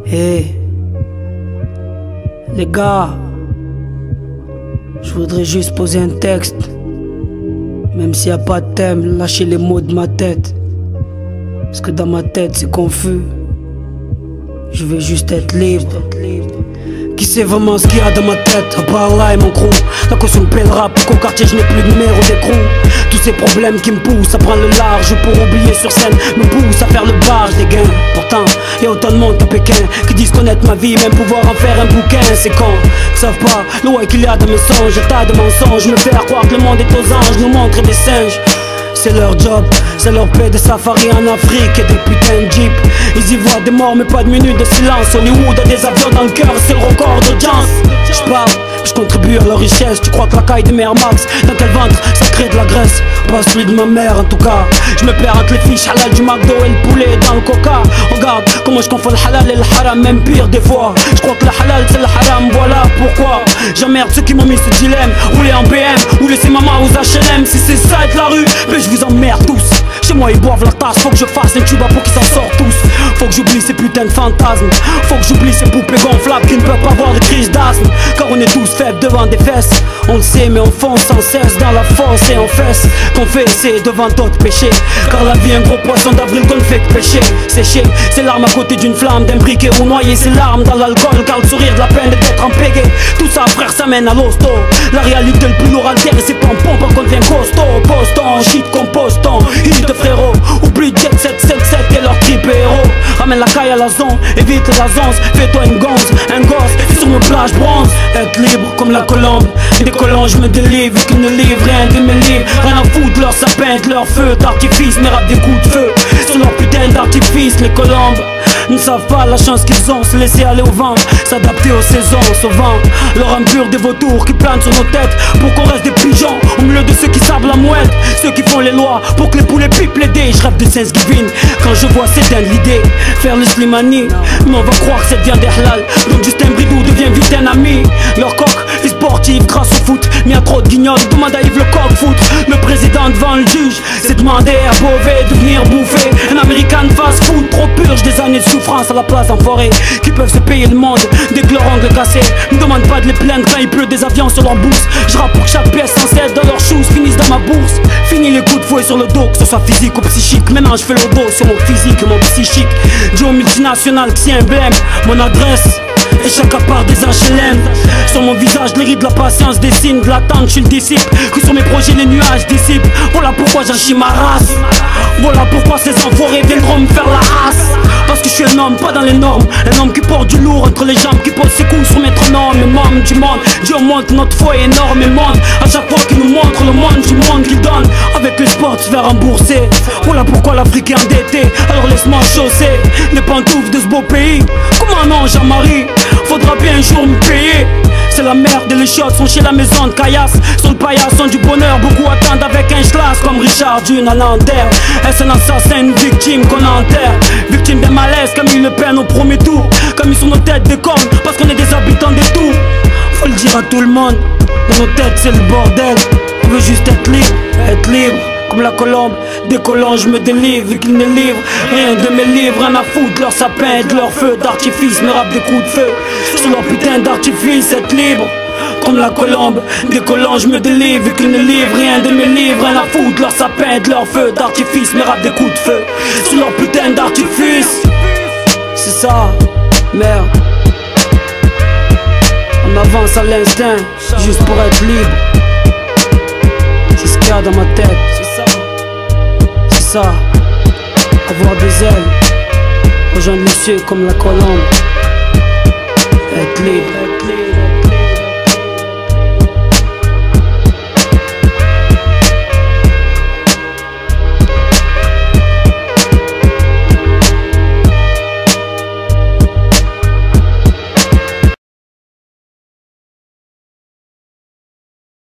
Hey, les gars, je voudrais juste poser un texte. Même s'il n'y a pas de thème, lâchez les mots de ma tête. Parce que dans ma tête c'est confus. Je veux juste être libre. Qui sait vraiment ce qu'il y a dans ma tête? À part Allah et mon crew. La caution me pèlera pour qu'au quartier je n'ai plus de numéro d'écrou. Tous ces problèmes qui me poussent à prendre le large pour oublier sur scène me poussent à faire le barge des gains. Pourtant y'a autant de monde à Pékin qui disent connaître ma vie, même pouvoir en faire un bouquin. C'est con, ils savent pas l'eau qu'il y a dans mes songes. Tas de mensonges, me faire croire que le monde est aux anges, nous montrer des singes. C'est leur job, c'est leur paix de safari en Afrique et des putains de jeeps. Ils y voient des morts mais pas de minutes de silence. Hollywood a des avions dans le cœur, c'est le record d'audience. J'parle, je contribue à leur richesse. Tu crois que la caille des mères Max, dans quel ventre ça crée de la graisse? Pas celui de ma mère en tout cas. Je me perds entre les fiches halal du McDo et le poulet dans le coca. Regarde comment je confonds le halal et le haram, même pire des fois. Je crois que le halal c'est le haram, voilà pourquoi j'emmerde ceux qui m'ont mis ce dilemme. Rouler en BM ou laisser maman aux HLM. Si c'est ça être la rue, mais je vous emmerde tous. Chez moi ils boivent la tasse, faut que je fasse un tuba pour qu'ils s'en sortent tous. Faut que j'oublie ces putains de fantasmes. Faut que j'oublie ces poupées gonflables qui ne peuvent pas avoir de crise d'asthme. Car on est tous faibles devant des fesses. On le sait mais on fonce sans cesse dans la force et on fesse. Qu'on fait essayer devant d'autres péchés. Car la vie est un gros poisson d'avril qu'on ne fait que pêcher. Sécher, c'est l'arme à côté d'une flamme, d'un briquet ou noyer ses larmes dans l'alcool. Car le sourire de la peine d'être en pégé. Tout ça frère ça mène à l'hosto. La réalité le plus lourd altère et c'est pas en pompe qu'on devient costaud. Poston, shit composton, hit de frérot. Oublie Jet 777 et leur trip héros. Ramène la caille à la zone, évite la zance. Fais-toi une gonze, un gosse, sur nos plages bronze. Être libre comme la colombe. Des colons je me délivre, qu'ils ne livrent rien de mes livres. Rien à foutre, leur sapin, de leur feu d'artifice. Mais rap des coups de feu, sur leur putain d'artifice. Les colombes ne savent pas la chance qu'ils ont. Se laisser aller au vent, s'adapter aux saisons, sauvant leur âme pure des vautours qui planent sur nos têtes. Pour qu'on reste des pigeons, au milieu de ceux qui sablent la mouette. Ceux qui font les lois, pour que les poulets pipent les dés. Je rêve de Thanksgiving, quand je vois s'éteindre l'idée. Faire le Slimani, mais on va croire que c'est bien des halal. Donc Justin Bridou devient vite un ami. Leur coq est sportif grâce au foot. Mais y'a trop de guignols, demande à Yves le coq foutre. Le président devant le juge, c'est demander à Beauvais de venir bouffer un American fast food. Trop purge des années de souffrance à la place d'enfoirés qui peuvent se payer le monde dès que leur ongle cassé. Me demande pas de les plaindre quand il pleut des avions sur leur bourse. Je rappe pour que chaque pièce sans cesse dans leurs shoes finisse dans ma bourse. Fini les coups de fouet sur le dos, que ce soit physique ou psychique. Maintenant je fais le dos sur mon physique et mon psychique. Joe multinational qui emblème, mon adresse et chacun part des HLM. Sur mon visage les rides de la patience, des signes de l'attente, je suis le disciple. Que sur mes projets les nuages dissipent. Voilà pourquoi j'agis ma race. Voilà pourquoi ces enfoirés viendront me faire la race. Parce que je suis un homme, pas dans les normes. Un homme qui porte du lourd entre les jambes, qui pose ses coups sur métronome. Et môme du monde, Dieu montre notre foi énormément. À chaque fois qu'il nous montre le monde du monde qu'il donne. Avec les sports se faire rembourser. Voilà pourquoi l'Afrique est endettée. Alors laisse-moi chausser les pantoufles de ce beau pays. Comment non Jean-Marie, faudra bien un jour me payer. C'est la merde et les shots sont chez la maison de Caillasse. Sur le paillasson du bonheur, beaucoup attendent avec un schlass. Comme Richard Dune à Nanterre. Est-ce un assassin, une victime qu'on enterre? Victime d'un malaise, Camille Le Pen au premier tour. Comme ils sont nos têtes des cornes, parce qu'on est des habitants des tours. Faut le dire à tout le monde, dans nos têtes c'est le bordel. On veut juste être libre comme la colombe. Des colons je me délivre, vu qu'ils ne livrent rien de mes livres. Rien à foutre, leur sapin, de leur feu d'artifice. Me rappe des coups de feu sur leur putain d'artifice. Être libre comme la colombe. Des colons je me délivre, vu qu'ils ne livrent rien de mes livres. Rien à foutre, leur sapin, de leur feu d'artifice. Me rappe des coups de feu sur leur putain d'artifice. C'est ça, merde. On avance à l'instinct, juste pour être libre. C'est ce qu'il y a dans ma tête. C'est ça, avoir des ailes. Rejoindre les cieux comme la colombe. Être libre.